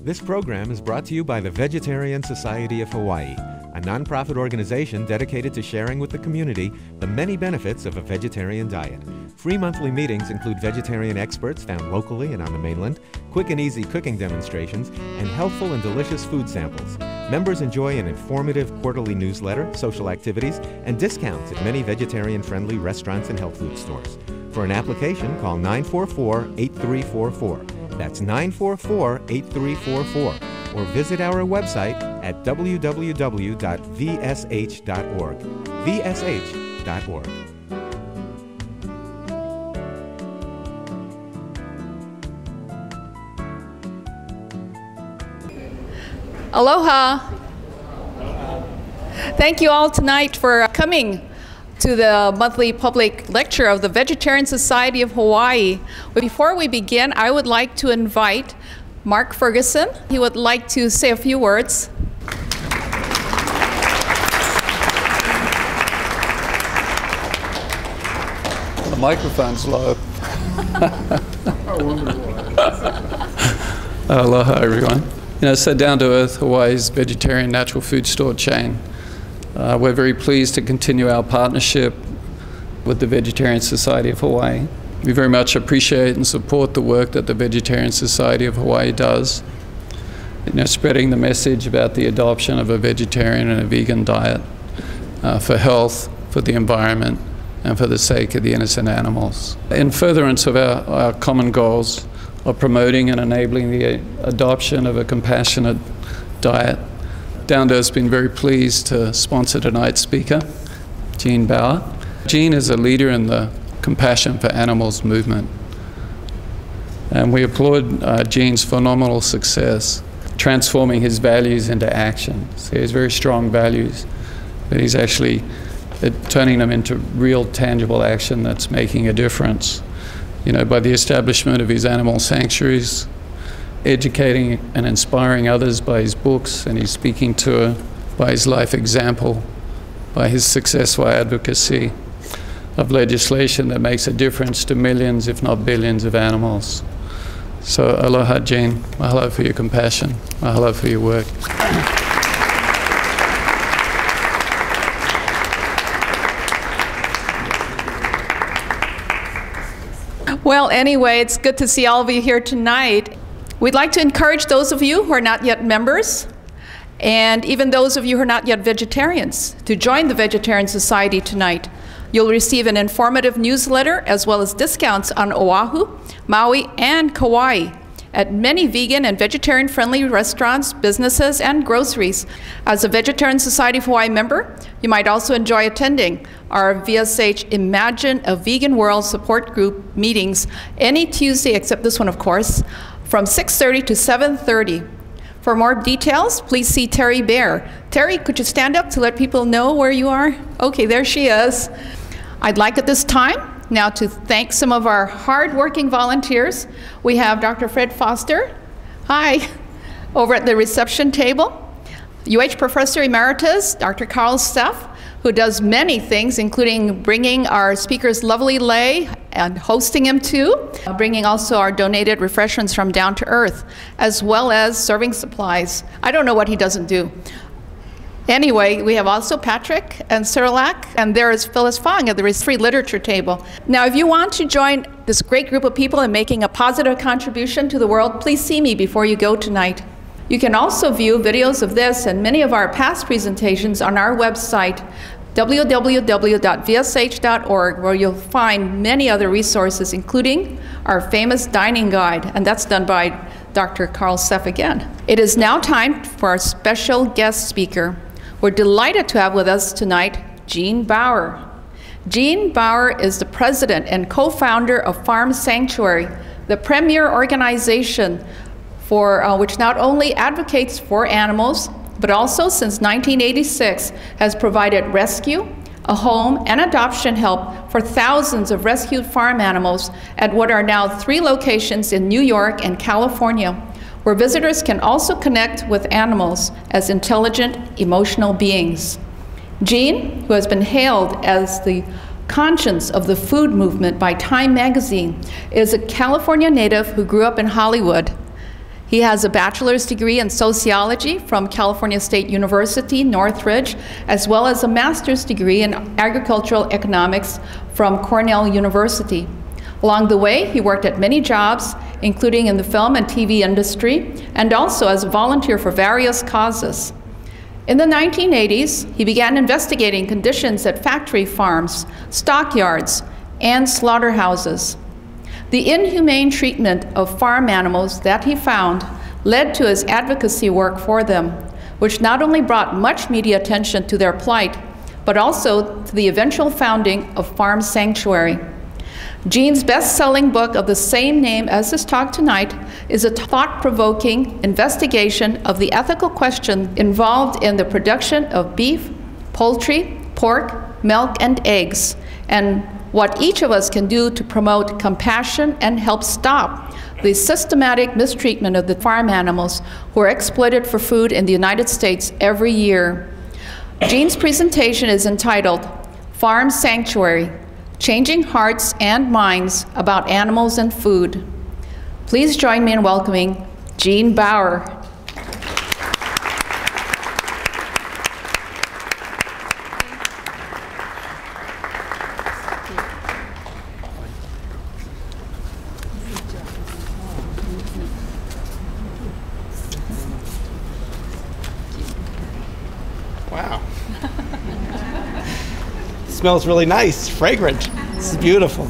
This program is brought to you by the Vegetarian Society of Hawaii, a nonprofit organization dedicated to sharing with the community the many benefits of a vegetarian diet. Free monthly meetings include vegetarian experts found locally and on the mainland, quick and easy cooking demonstrations, and healthful and delicious food samples. Members enjoy an informative quarterly newsletter, social activities, and discounts at many vegetarian-friendly restaurants and health food stores. For an application, call 944-8344. That's 944-8344. Or visit our website at www.vsh.org. vsh.org. Aloha. Thank you all tonight for coming to the monthly public lecture of the Vegetarian Society of Hawaii. Before we begin, I would like to invite Mark Ferguson. He would like to say a few words. The microphone's low. Aloha, everyone. So Down to Earth, Hawaii's vegetarian natural food store chain. We're very pleased to continue our partnership with the Vegetarian Society of Hawaii. We very much appreciate and support the work that the Vegetarian Society of Hawaii does, spreading the message about the adoption of a vegetarian and a vegan diet for health, for the environment, and for the sake of the innocent animals. In furtherance of our common goals of promoting and enabling the adoption of a compassionate diet, Down to Earth's been very pleased to sponsor tonight's speaker, Gene Baur. Gene is a leader in the Compassion for Animals movement. And we applaud Gene's phenomenal success, transforming his values into action. So he has very strong values, but he's actually turning them into real tangible action that's making a difference. By the establishment of his animal sanctuaries, educating and inspiring others by his books and his speaking tour, by his life example, by his successful advocacy of legislation that makes a difference to millions, if not billions, of animals. So aloha, Gene. Mahalo for your compassion. Mahalo for your work. Well, anyway, it's good to see all of you here tonight. We'd like to encourage those of you who are not yet members, and even those of you who are not yet vegetarians, to join the Vegetarian Society tonight. You'll receive an informative newsletter as well as discounts on Oahu, Maui, and Kauai at many vegan and vegetarian-friendly restaurants, businesses, and groceries. As a Vegetarian Society of Hawaii member, you might also enjoy attending our VSH Imagine a Vegan World support group meetings any Tuesday, except this one, of course, from 6:30 to 7:30. For more details, please see Terry Baur. Terry, could you stand up to let people know where you are? Okay, there she is. I'd like at this time now to thank some of our hard-working volunteers. We have Dr. Fred Foster, hi, over at the reception table. UH Professor Emeritus, Dr. Carl Steff, who does many things, including bringing our speaker's lovely lei and hosting him too, bringing also our donated refreshments from Down to Earth, as well as serving supplies. I don't know what he doesn't do. Anyway, we have also Patrick and Cyrilak, and there is Phyllis Fong at the free literature table. Now, if you want to join this great group of people in making a positive contribution to the world, please see me before you go tonight. You can also view videos of this and many of our past presentations on our website, www.vsh.org, where you'll find many other resources, including our famous dining guide, and that's done by Dr. Carl Steff again. It is now time for our special guest speaker. We're delighted to have with us tonight Gene Baur. Gene Baur is the president and co-founder of Farm Sanctuary, the premier organization which not only advocates for animals, but also since 1986 has provided rescue, a home, and adoption help for thousands of rescued farm animals at what are now 3 locations in New York and California, where visitors can also connect with animals as intelligent, emotional beings. Gene, who has been hailed as the conscience of the food movement by Time magazine, is a California native who grew up in Hollywood. He has a bachelor's degree in sociology from California State University, Northridge, as well as a master's degree in agricultural economics from Cornell University. Along the way, he worked at many jobs, including in the film and TV industry, and also as a volunteer for various causes. In the 1980s, he began investigating conditions at factory farms, stockyards, and slaughterhouses. The inhumane treatment of farm animals that he found led to his advocacy work for them, which not only brought much media attention to their plight, but also to the eventual founding of Farm Sanctuary. Gene's best-selling book of the same name as this talk tonight is a thought-provoking investigation of the ethical question involved in the production of beef, poultry, pork, milk, and eggs, and what each of us can do to promote compassion and help stop the systematic mistreatment of the farm animals who are exploited for food in the United States every year. Gene's presentation is entitled Farm Sanctuary: Changing Hearts and Minds About Animals and Food. Please join me in welcoming Gene Baur. Wow. Smells really nice, fragrant. This is beautiful.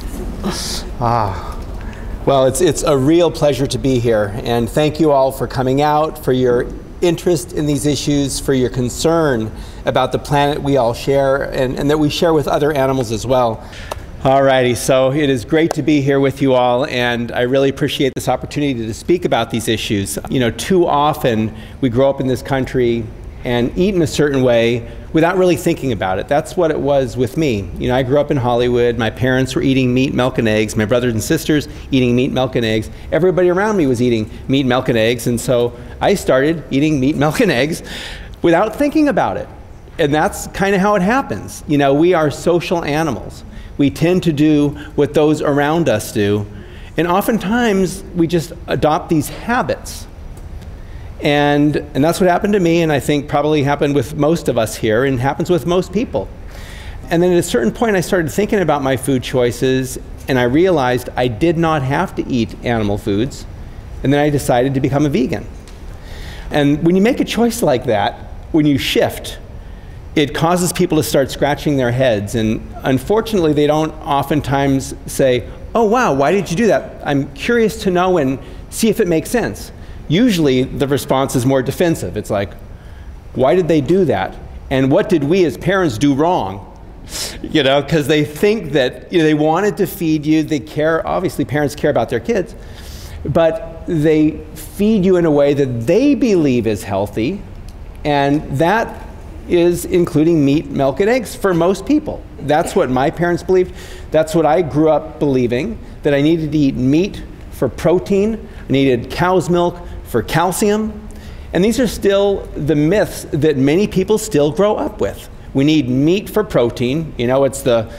Well, it's a real pleasure to be here, and thank you all for coming out, for your interest in these issues, for your concern about the planet we all share and that we share with other animals as well. Alrighty, so it is great to be here with you all, and I really appreciate this opportunity to speak about these issues. You know, too often we grow up in this country and eat in a certain way without really thinking about it. That's what it was with me. You know, I grew up in Hollywood. My parents were eating meat, milk, and eggs. My brothers and sisters eating meat, milk, and eggs. Everybody around me was eating meat, milk, and eggs, and so I started eating meat, milk, and eggs without thinking about it. And that's kind of how it happens. You know, we are social animals. We tend to do what those around us do, and oftentimes we just adopt these habits. And that's what happened to me, and I think probably happened with most of us here, and happens with most people. And then at a certain point I started thinking about my food choices, and I realized I did not have to eat animal foods, and then I decided to become a vegan. And when you make a choice like that, when you shift, it causes people to start scratching their heads, and unfortunately they don't oftentimes say, oh wow, why did you do that? I'm curious to know and see if it makes sense. Usually the response is more defensive. It's like, why did they do that? And what did we as parents do wrong? You know, because they think that, you know, they wanted to feed you, they care, obviously parents care about their kids, but they feed you in a way that they believe is healthy, and that is including meat, milk, and eggs for most people. That's what my parents believed. That's what I grew up believing, that I needed to eat meat for protein, I needed cow's milk for calcium, and these are still the myths that many people still grow up with. We need meat for protein, you know, it's the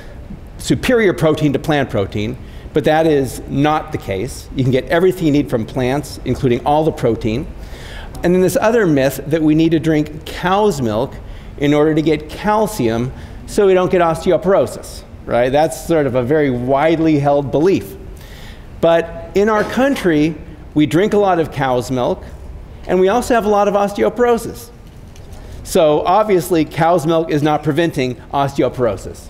superior protein to plant protein, but that is not the case. You can get everything you need from plants, including all the protein. And then this other myth that we need to drink cow's milk in order to get calcium so we don't get osteoporosis, right? That's sort of a very widely held belief. But in our country, we drink a lot of cow's milk, and we also have a lot of osteoporosis. So obviously, cow's milk is not preventing osteoporosis.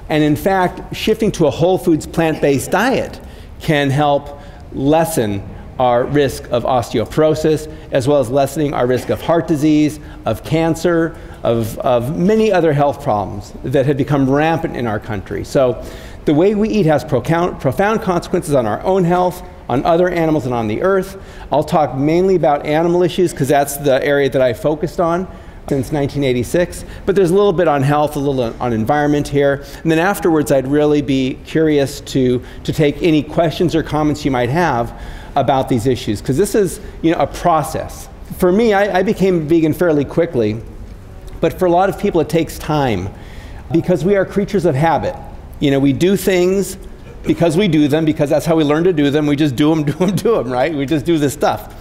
And in fact, shifting to a whole foods plant-based diet can help lessen our risk of osteoporosis, as well as lessening our risk of heart disease, of cancer, of many other health problems that have become rampant in our country. So the way we eat has profound consequences on our own health, on other animals, and on the earth. I'll talk mainly about animal issues because that's the area that I focused on since 1986, but there's a little bit on health, a little on environment here, and then afterwards I'd really be curious to take any questions or comments you might have about these issues, because this is, you know, a process. For me, I became vegan fairly quickly, but for a lot of people it takes time, because we are creatures of habit. You know, we do things because we do them, because that's how we learn to do them. We just do them, right? We just do this stuff.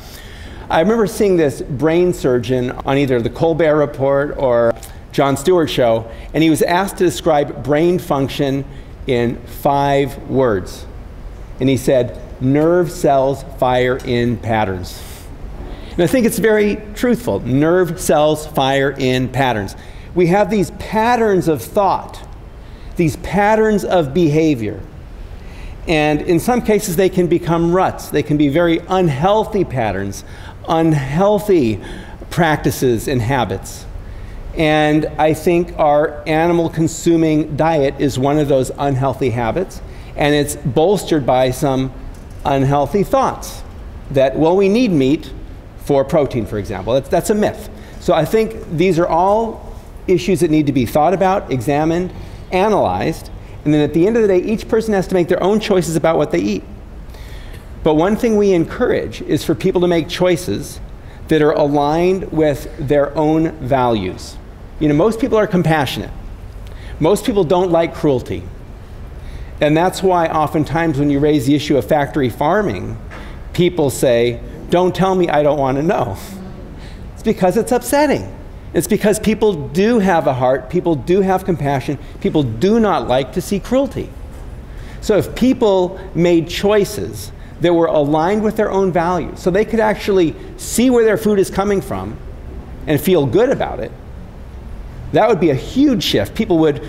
I remember seeing this brain surgeon on either the Colbert Report or Jon Stewart show, and he was asked to describe brain function in 5 words. And he said, nerve cells fire in patterns. And I think it's very truthful. Nerve cells fire in patterns. We have these patterns of thought, these patterns of behavior. And in some cases, they can become ruts. They can be very unhealthy patterns, unhealthy practices and habits. And I think our animal-consuming diet is one of those unhealthy habits, and it's bolstered by some unhealthy thoughts that, well, we need meat for protein, for example. That's a myth. So I think these are all issues that need to be thought about, examined, analyzed, and then at the end of the day, each person has to make their own choices about what they eat. But one thing we encourage is for people to make choices that are aligned with their own values. You know, most people are compassionate. Most people don't like cruelty. And that's why oftentimes when you raise the issue of factory farming, people say, don't tell me, I don't want to know. It's because it's upsetting. It's because people do have a heart, people do have compassion, people do not like to see cruelty. So if people made choices that were aligned with their own values, so they could actually see where their food is coming from and feel good about it, that would be a huge shift. People would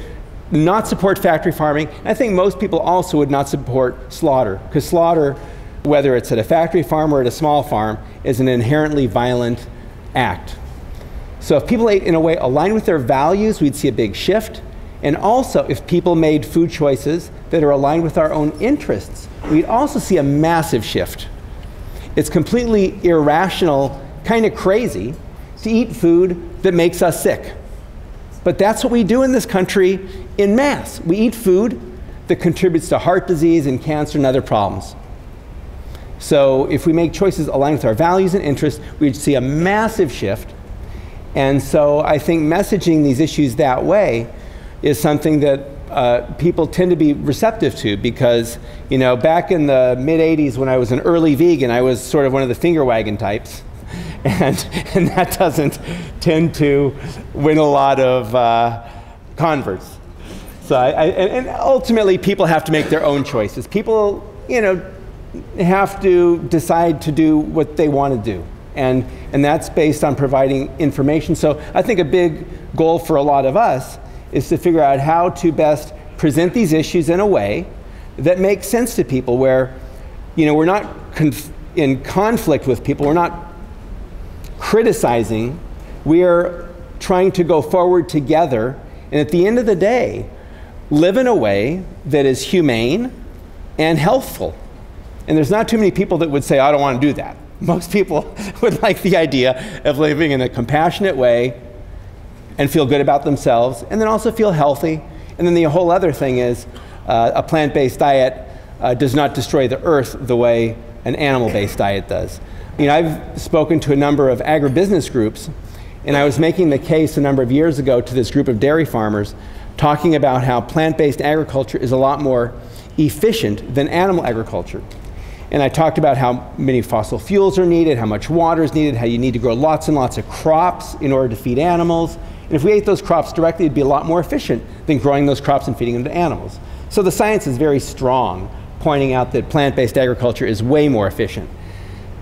not support factory farming. And I think most people also would not support slaughter, because slaughter, whether it's at a factory farm or at a small farm, is an inherently violent act. So if people ate in a way aligned with their values, we'd see a big shift. And also, if people made food choices that are aligned with our own interests, we'd also see a massive shift. It's completely irrational, kind of crazy, to eat food that makes us sick. But that's what we do in this country en masse. We eat food that contributes to heart disease and cancer and other problems. So if we make choices aligned with our values and interests, we'd see a massive shift. And so I think messaging these issues that way is something that people tend to be receptive to, because, you know, back in the mid-'80s when I was an early vegan, I was sort of one of the finger wagging types. And that doesn't tend to win a lot of converts. So and ultimately, people have to make their own choices. People, you know, have to decide to do what they want to do. And that's based on providing information. So I think a big goal for a lot of us is to figure out how to best present these issues in a way that makes sense to people, where, you know, we're not in conflict with people, we're not criticizing, we are trying to go forward together, and at the end of the day, live in a way that is humane and healthful. And there's not too many people that would say, I don't want to do that. Most people would like the idea of living in a compassionate way and feel good about themselves, and then also feel healthy. And then the whole other thing is a plant-based diet does not destroy the earth the way an animal-based diet does. You know, I've spoken to a number of agribusiness groups, and I was making the case a number of years ago to this group of dairy farmers, talking about how plant-based agriculture is a lot more efficient than animal agriculture. And I talked about how many fossil fuels are needed, how much water is needed, how you need to grow lots and lots of crops in order to feed animals. And if we ate those crops directly, it'd be a lot more efficient than growing those crops and feeding them to animals. So the science is very strong, pointing out that plant-based agriculture is way more efficient.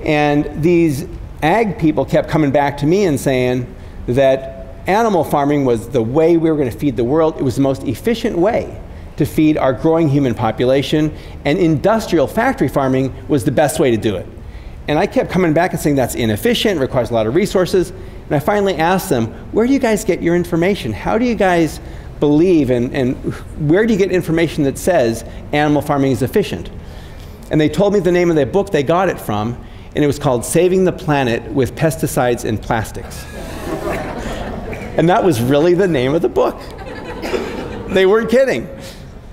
And these ag people kept coming back to me and saying that animal farming was the way we were going to feed the world. It was the most efficient way to feed our growing human population, and industrial factory farming was the best way to do it. And I kept coming back and saying that's inefficient, requires a lot of resources. And I finally asked them, where do you guys get your information? How do you guys believe, and where do you get information that says animal farming is efficient? And they told me the name of the book they got it from, and it was called Saving the Planet with Pesticides and Plastics. And that was really the name of the book. They weren't kidding.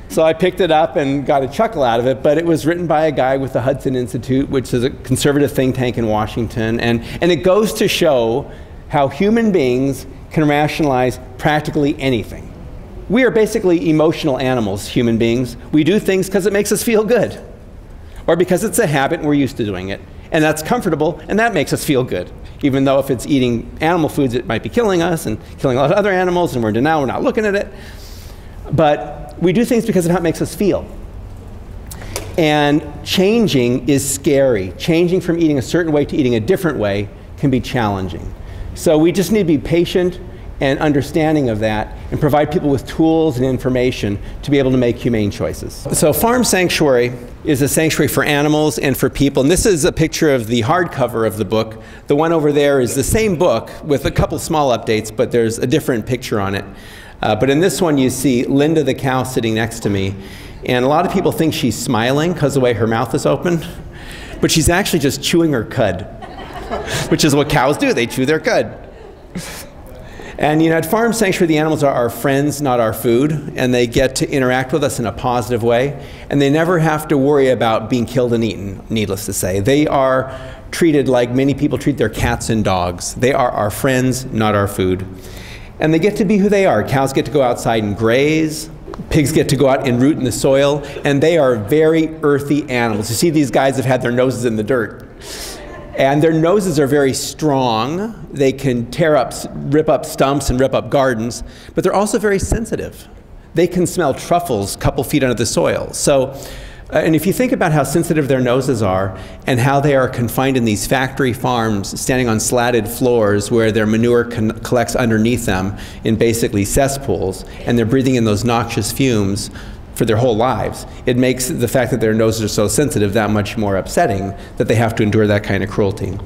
So I picked it up and got a chuckle out of it, but it was written by a guy with the Hudson Institute, which is a conservative think tank in Washington, and it goes to show how human beings can rationalize practically anything. We are basically emotional animals, human beings. We do things because it makes us feel good, or because it's a habit and we're used to doing it. And that's comfortable, and that makes us feel good. Even though if it's eating animal foods, it might be killing us and killing a lot of other animals, and we're in denial, we're not looking at it. But we do things because of how it makes us feel. And changing is scary. Changing from eating a certain way to eating a different way can be challenging. So we just need to be patient and understanding of that and provide people with tools and information to be able to make humane choices. So Farm Sanctuary is a sanctuary for animals and for people. And this is a picture of the hardcover of the book. The one over there is the same book with a couple small updates, but there's a different picture on it. But in this one you see Linda the cow sitting next to me. And a lot of people think she's smiling because of the way her mouth is open. But she's actually just chewing her cud, which is what cows do. They chew their cud. And at Farm Sanctuary, the animals are our friends, not our food, and they get to interact with us in a positive way, and they never have to worry about being killed and eaten, needless to say. They are treated like many people treat their cats and dogs. They are our friends, not our food. And they get to be who they are. Cows get to go outside and graze. Pigs get to go out and root in the soil, and they are very earthy animals. You see, these guys have had their noses in the dirt. And their noses are very strong. They can rip up stumps and rip up gardens, but they're also very sensitive. They can smell truffles a couple feet under the soil. So, and if you think about how sensitive their noses are and how they are confined in these factory farms, standing on slatted floors where their manure collects underneath them in basically cesspools, and they're breathing in those noxious fumes for their whole lives, it makes the fact that their noses are so sensitive that much more upsetting that they have to endure that kind of cruelty.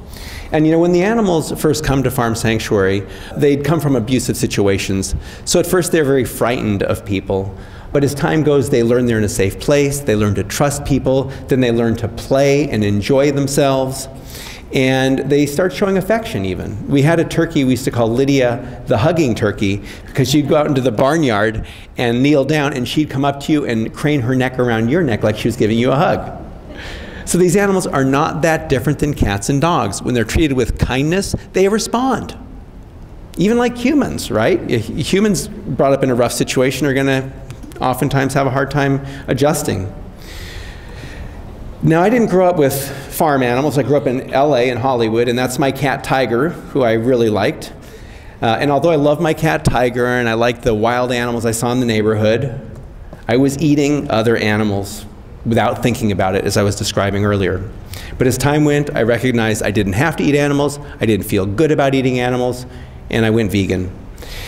And when the animals first come to Farm Sanctuary, they'd come from abusive situations. So at first they're very frightened of people. But as time goes, they learn they're in a safe place, they learn to trust people, then they learn to play and enjoy themselves. And they start showing affection even. We had a turkey we used to call Lydia the hugging turkey, because she'd go out into the barnyard and kneel down and she'd come up to you and crane her neck around your neck like she was giving you a hug. So these animals are not that different than cats and dogs. When they're treated with kindness, they respond. Even like humans, right? Humans brought up in a rough situation are going to oftentimes have a hard time adjusting. Now, I didn't grow up with farm animals. I grew up in LA and Hollywood, and that's my cat Tiger, who I really liked. And although I love my cat Tiger and I liked the wild animals I saw in the neighborhood, I was eating other animals without thinking about it, as I was describing earlier. But as time went, I recognized I didn't have to eat animals, I didn't feel good about eating animals, and I went vegan.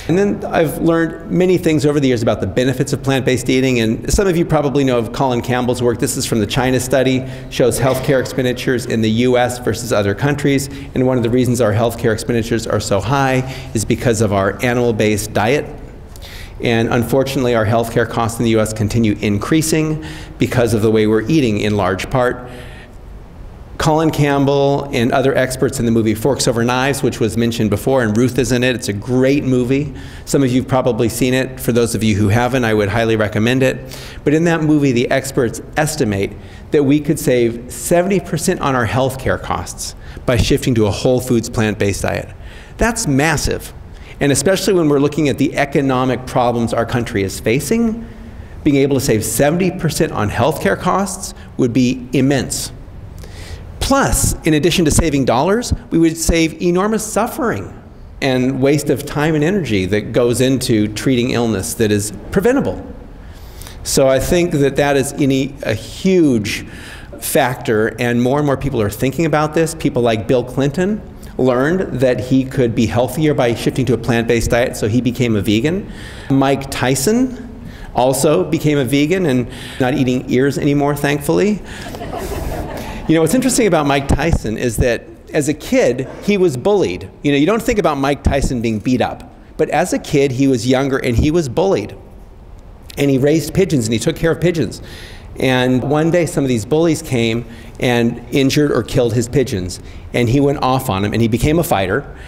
And then I've learned many things over the years about the benefits of plant-based eating, and some of you probably know of Colin Campbell's work. This is from the China study, shows healthcare expenditures in the US versus other countries, and one of the reasons our healthcare expenditures are so high is because of our animal-based diet. And unfortunately, our healthcare costs in the US continue increasing because of the way we're eating in large part. Colin Campbell and other experts in the movie Forks Over Knives, which was mentioned before, and Ruth is in it. It's a great movie. Some of you have probably seen it. For those of you who haven't, I would highly recommend it. But in that movie, the experts estimate that we could save 70% on our healthcare costs by shifting to a whole foods plant-based diet. That's massive. And especially when we're looking at the economic problems our country is facing, being able to save 70% on healthcare costs would be immense. Plus, in addition to saving dollars, we would save enormous suffering and waste of time and energy that goes into treating illness that is preventable. So I think that that is a huge factor, and more people are thinking about this. People like Bill Clinton learned that he could be healthier by shifting to a plant-based diet, so he became a vegan. Mike Tyson also became a vegan and not eating ears anymore, thankfully. What's interesting about Mike Tyson is that as a kid, he was bullied. You don't think about Mike Tyson being beat up, but as a kid, he was younger and he was bullied. And he raised pigeons and he took care of pigeons. And one day, some of these bullies came and injured or killed his pigeons. And he went off on them and he became a fighter.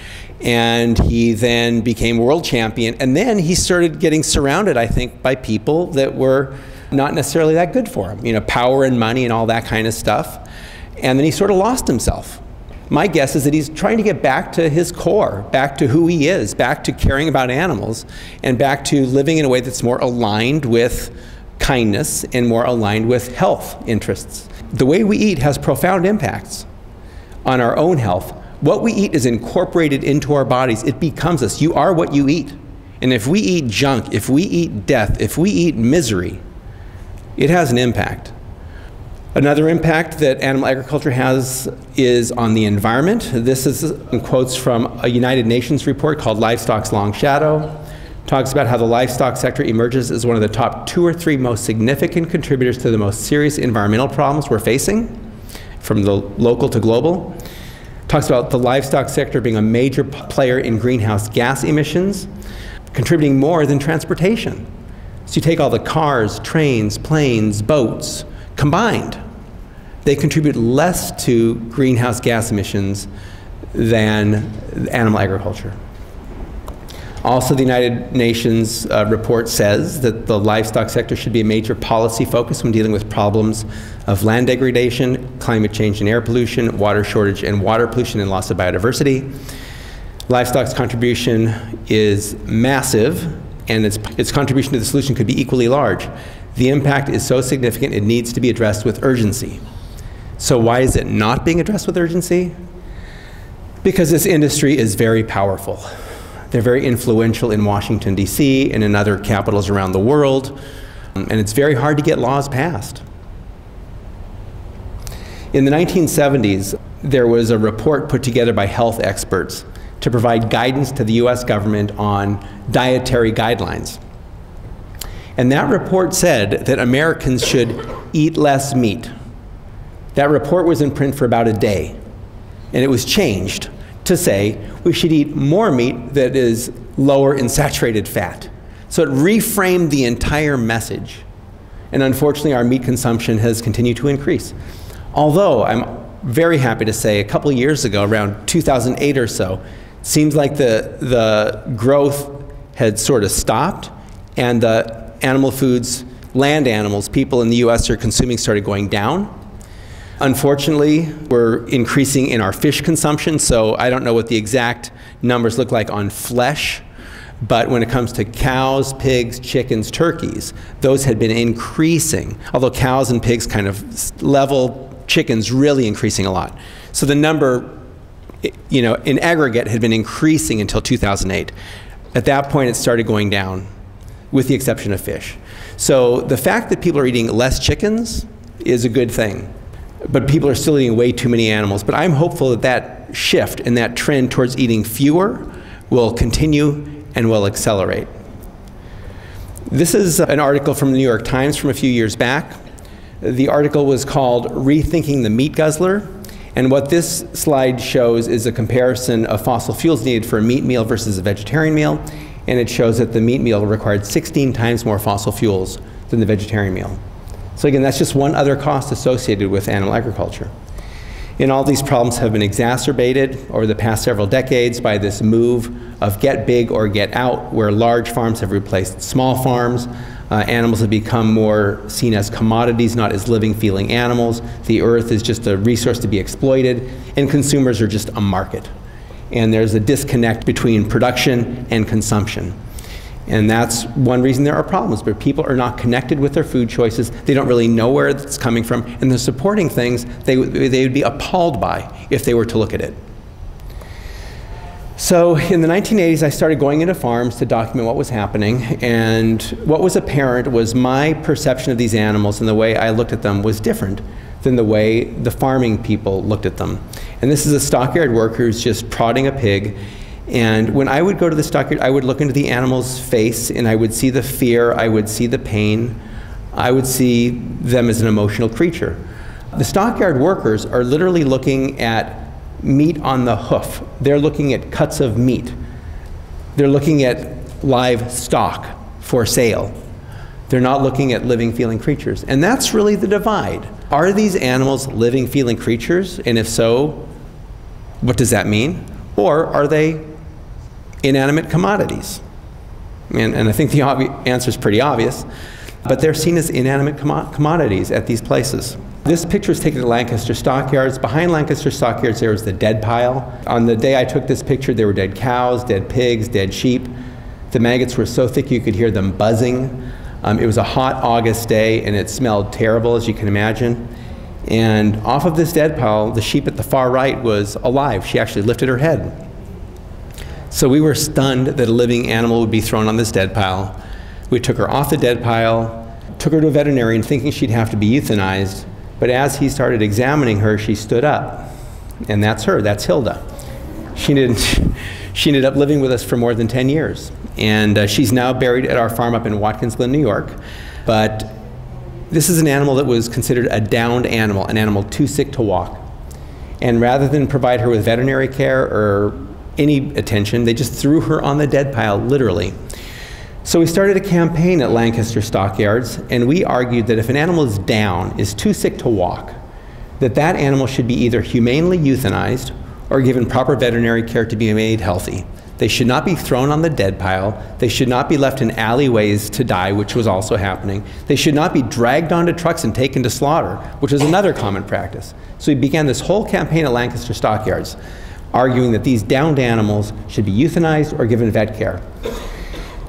And he then became world champion. And then he started getting surrounded, I think, by people that were not necessarily that good for him. Power and money and all that kind of stuff. And then he sort of lost himself. My guess is that he's trying to get back to his core, back to who he is, back to caring about animals, and back to living in a way that's more aligned with kindness and more aligned with health interests. The way we eat has profound impacts. on our own health. What we eat is incorporated into our bodies. It becomes us. You are what you eat. And if we eat junk, if we eat death, if we eat misery, it has an impact. Another impact that animal agriculture has is on the environment. This is in quotes from a United Nations report called Livestock's Long Shadow. Talks about how the livestock sector emerges as one of the top 2 or 3 most significant contributors to the most serious environmental problems we're facing, from the local to global. Talks about the livestock sector being a major player in greenhouse gas emissions, contributing more than transportation. So you take all the cars, trains, planes, boats combined, they contribute less to greenhouse gas emissions than animal agriculture. Also, the United Nations report says that the livestock sector should be a major policy focus when dealing with problems of land degradation, climate change and air pollution, water shortage and water pollution, and loss of biodiversity. Livestock's contribution is massive, and its contribution to the solution could be equally large. The impact is so significant it needs to be addressed with urgency. So why is it not being addressed with urgency? Because this industry is very powerful. They're very influential in Washington, D.C. and in other capitals around the world, and it's very hard to get laws passed. In the 1970s, there was a report put together by health experts to provide guidance to the U.S. government on dietary guidelines. And that report said that Americans should eat less meat. That report was in print for about a day, and it was changed to say we should eat more meat that is lower in saturated fat. So it reframed the entire message. And unfortunately, our meat consumption has continued to increase. Although I'm very happy to say a couple years ago, around 2008 or so, it seems like the growth had sort of stopped, and the animal foods, land animals, people in the US are consuming started going down. Unfortunately, we're increasing in our fish consumption, so I don't know what the exact numbers look like on flesh, but when it comes to cows, pigs, chickens, turkeys, those had been increasing, although cows and pigs kind of level, chickens really increasing a lot. So the number, you know, in aggregate had been increasing until 2008. At that point, it started going down, with the exception of fish. So the fact that people are eating less chickens is a good thing. But people are still eating way too many animals. But I'm hopeful that that shift and that trend towards eating fewer will continue and will accelerate. This is an article from the New York Times from a few years back. The article was called Rethinking the Meat Guzzler. And what this slide shows is a comparison of fossil fuels needed for a meat meal versus a vegetarian meal. And it shows that the meat meal required 16 times more fossil fuels than the vegetarian meal. So again, that's just one other cost associated with animal agriculture. And all these problems have been exacerbated over the past several decades by this move of get big or get out, where large farms have replaced small farms. Animals have become more seen as commodities, not as living, feeling animals. The earth is just a resource to be exploited, and consumers are just a market. And there's a disconnect between production and consumption. And that's one reason there are problems, but people are not connected with their food choices. They don't really know where it's coming from, and they're supporting things they would be appalled by if they were to look at it. So in the 1980s, I started going into farms to document what was happening, and what was apparent was my perception of these animals and the way I looked at them was different than the way the farming people looked at them. And this is a stockyard worker who's just prodding a pig. And when I would go to the stockyard, I would look into the animal's face, and I would see the fear, I would see the pain, I would see them as an emotional creature. The stockyard workers are literally looking at meat on the hoof. They're looking at cuts of meat. They're looking at live stock for sale. They're not looking at living, feeling creatures. And that's really the divide. Are these animals living, feeling creatures? And if so, what does that mean? Or are they inanimate commodities? And I think the answer is pretty obvious, but they're seen as inanimate commodities at these places. This picture is taken at Lancaster Stockyards. Behind Lancaster Stockyards there was the dead pile. On the day I took this picture, there were dead cows, dead pigs, dead sheep. The maggots were so thick you could hear them buzzing. It was a hot August day, and it smelled terrible, as you can imagine. And off of this dead pile, the sheep at the far right was alive. She actually lifted her head. So we were stunned that a living animal would be thrown on this dead pile. We took her off the dead pile, took her to a veterinarian thinking she'd have to be euthanized, but as he started examining her, she stood up. And that's her, that's Hilda. She ended up living with us for more than 10 years. And she's now buried at our farm up in Watkins Glen, New York. But this is an animal that was considered a downed animal, an animal too sick to walk. And rather than provide her with veterinary care or any attention, they just threw her on the dead pile, literally. So we started a campaign at Lancaster Stockyards, and we argued that if an animal is down, is too sick to walk, that that animal should be either humanely euthanized or given proper veterinary care to be made healthy. They should not be thrown on the dead pile. They should not be left in alleyways to die, which was also happening. They should not be dragged onto trucks and taken to slaughter, which is another common practice. So we began this whole campaign at Lancaster Stockyards, arguing that these downed animals should be euthanized or given vet care.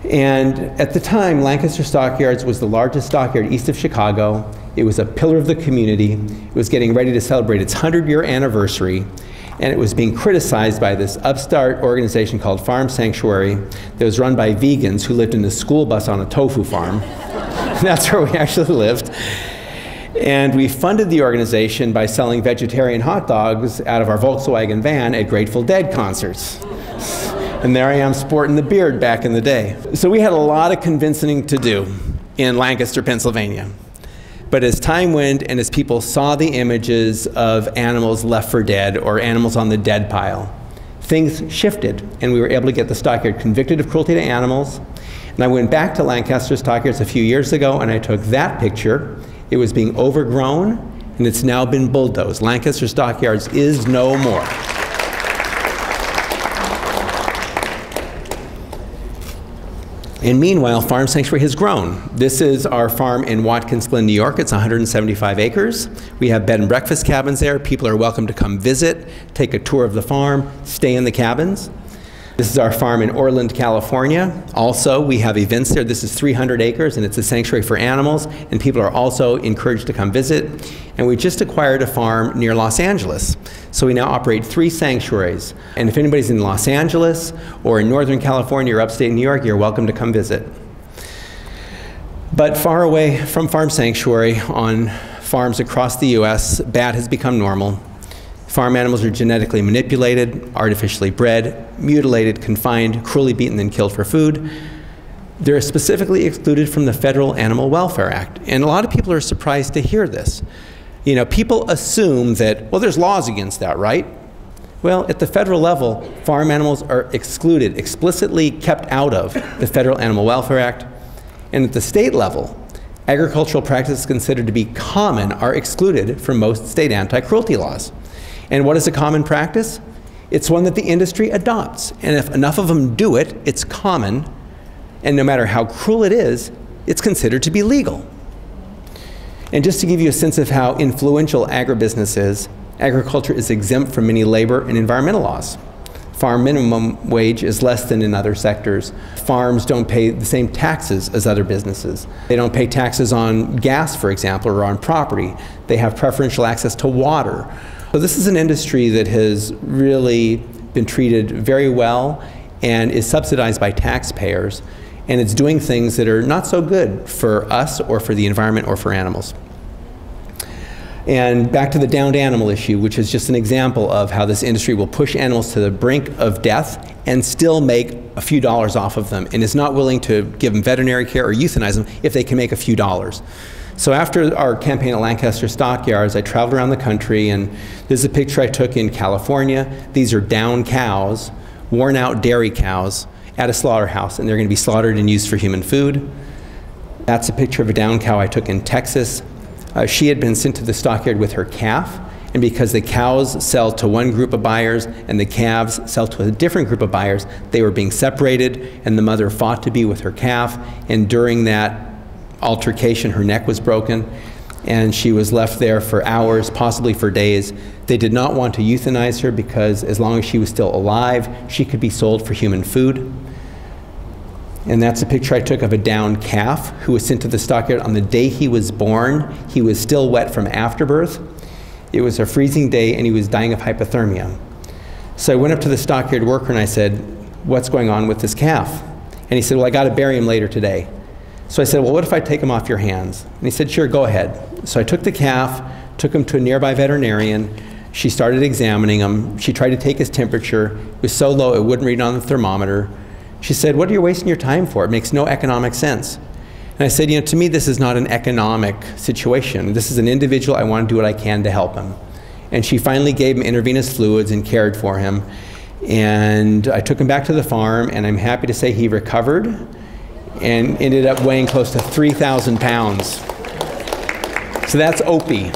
And at the time, Lancaster Stockyards was the largest stockyard east of Chicago. It was a pillar of the community. It was getting ready to celebrate its 100-year anniversary. And it was being criticized by this upstart organization called Farm Sanctuary that was run by vegans who lived in a school bus on a tofu farm. That's where we actually lived. And we funded the organization by selling vegetarian hot dogs out of our Volkswagen van at Grateful Dead concerts. And there I am sporting the beard back in the day. So we had a lot of convincing to do in Lancaster, Pennsylvania. But as time went and as people saw the images of animals left for dead or animals on the dead pile, things shifted and we were able to get the stockyard convicted of cruelty to animals. And I went back to Lancaster Stockyards a few years ago and I took that picture. It was being overgrown and it's now been bulldozed. Lancaster Stockyards is no more. And meanwhile, Farm Sanctuary has grown. This is our farm in Watkins Glen, New York. It's 175 acres. We have bed and breakfast cabins there. People are welcome to come visit, take a tour of the farm, stay in the cabins. This is our farm in Orland, California. Also, we have events there. This is 300 acres, and it's a sanctuary for animals, and people are also encouraged to come visit. And we just acquired a farm near Los Angeles. So we now operate 3 sanctuaries. And if anybody's in Los Angeles or in Northern California or upstate New York, you're welcome to come visit. But far away from Farm Sanctuary, on farms across the US, bad has become normal. Farm animals are genetically manipulated, artificially bred, mutilated, confined, cruelly beaten, and killed for food. They're specifically excluded from the Federal Animal Welfare Act. And a lot of people are surprised to hear this. You know, people assume that, well, there's laws against that, right? Well, at the federal level, farm animals are excluded, explicitly kept out of the Federal Animal Welfare Act. And at the state level, agricultural practices considered to be common are excluded from most state anti-cruelty laws. And what is a common practice? It's one that the industry adopts. And if enough of them do it, it's common. And no matter how cruel it is, it's considered to be legal. And just to give you a sense of how influential agribusiness is, agriculture is exempt from many labor and environmental laws. Farm minimum wage is less than in other sectors. Farms don't pay the same taxes as other businesses. They don't pay taxes on gas, for example, or on property. They have preferential access to water. So this is an industry that has really been treated very well and is subsidized by taxpayers, and it's doing things that are not so good for us or for the environment or for animals. And back to the downed animal issue, which is just an example of how this industry will push animals to the brink of death and still make a few dollars off of them, and is not willing to give them veterinary care or euthanize them if they can make a few dollars. So after our campaign at Lancaster Stockyards, I traveled around the country, and this is a picture I took in California. These are down cows, worn out dairy cows, at a slaughterhouse, and they're going to be slaughtered and used for human food. That's a picture of a down cow I took in Texas. She had been sent to the stockyard with her calf, and because the cows sell to one group of buyers and the calves sell to a different group of buyers, they were being separated, and the mother fought to be with her calf, and during that altercation, her neck was broken, and she was left there for hours, possibly for days. They did not want to euthanize her because as long as she was still alive, she could be sold for human food. And that's a picture I took of a downed calf who was sent to the stockyard on the day he was born. He was still wet from afterbirth. It was a freezing day and he was dying of hypothermia. So I went up to the stockyard worker and I said, "What's going on with this calf?" And he said, "Well, I got to bury him later today." So I said, "Well, what if I take him off your hands?" And he said, "Sure, go ahead." So I took the calf, took him to a nearby veterinarian. She started examining him. She tried to take his temperature. It was so low it wouldn't read on the thermometer. She said, "What are you wasting your time for? It makes no economic sense." And I said, "You know, to me this is not an economic situation. This is an individual. I want to do what I can to help him." And she finally gave him intravenous fluids and cared for him. And I took him back to the farm, and I'm happy to say he recovered and ended up weighing close to 3,000 pounds. So that's Opie.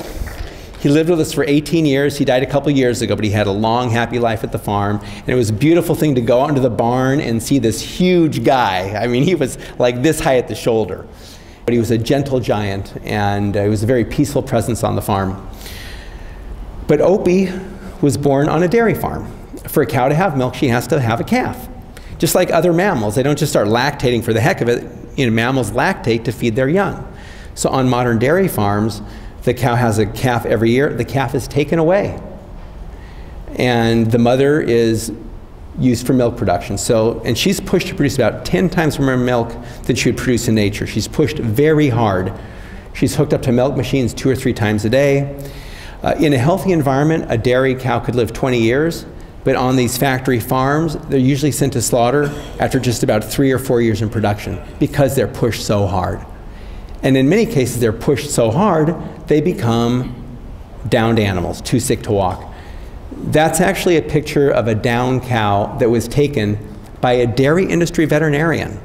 He lived with us for 18 years. He died a couple years ago, but he had a long, happy life at the farm. And it was a beautiful thing to go out into the barn and see this huge guy. I mean, he was like this high at the shoulder. But he was a gentle giant, and he was a very peaceful presence on the farm. But Opie was born on a dairy farm. For a cow to have milk, she has to have a calf. Just like other mammals, they don't just start lactating for the heck of it. You know, mammals lactate to feed their young. So on modern dairy farms, the cow has a calf every year. The calf is taken away. And the mother is used for milk production. So, and she's pushed to produce about 10 times more milk than she would produce in nature. She's pushed very hard. She's hooked up to milk machines 2 or 3 times a day. In a healthy environment, a dairy cow could live 20 years, but on these factory farms, they're usually sent to slaughter after just about 3 or 4 years in production because they're pushed so hard. And in many cases, they're pushed so hard, they become downed animals, too sick to walk. That's actually a picture of a downed cow that was taken by a dairy industry veterinarian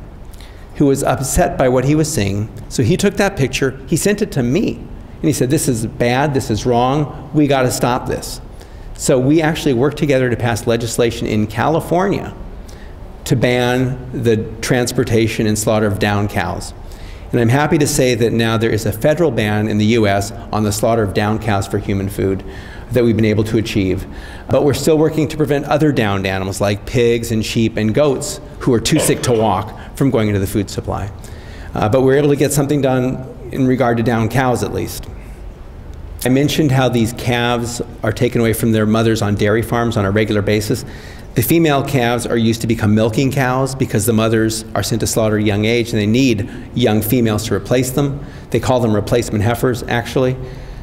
who was upset by what he was seeing. So he took that picture, he sent it to me. And he said, "This is bad, this is wrong, we got to stop this." So we actually worked together to pass legislation in California to ban the transportation and slaughter of downed cows. And I'm happy to say that now there is a federal ban in the US on the slaughter of downed cows for human food that we've been able to achieve. But we're still working to prevent other downed animals like pigs and sheep and goats who are too sick to walk from going into the food supply. But we're able to get something done in regard to downed cows at least. I mentioned how these calves are taken away from their mothers on dairy farms on a regular basis. The female calves are used to become milking cows because the mothers are sent to slaughter at a young age and they need young females to replace them. They call them replacement heifers, actually.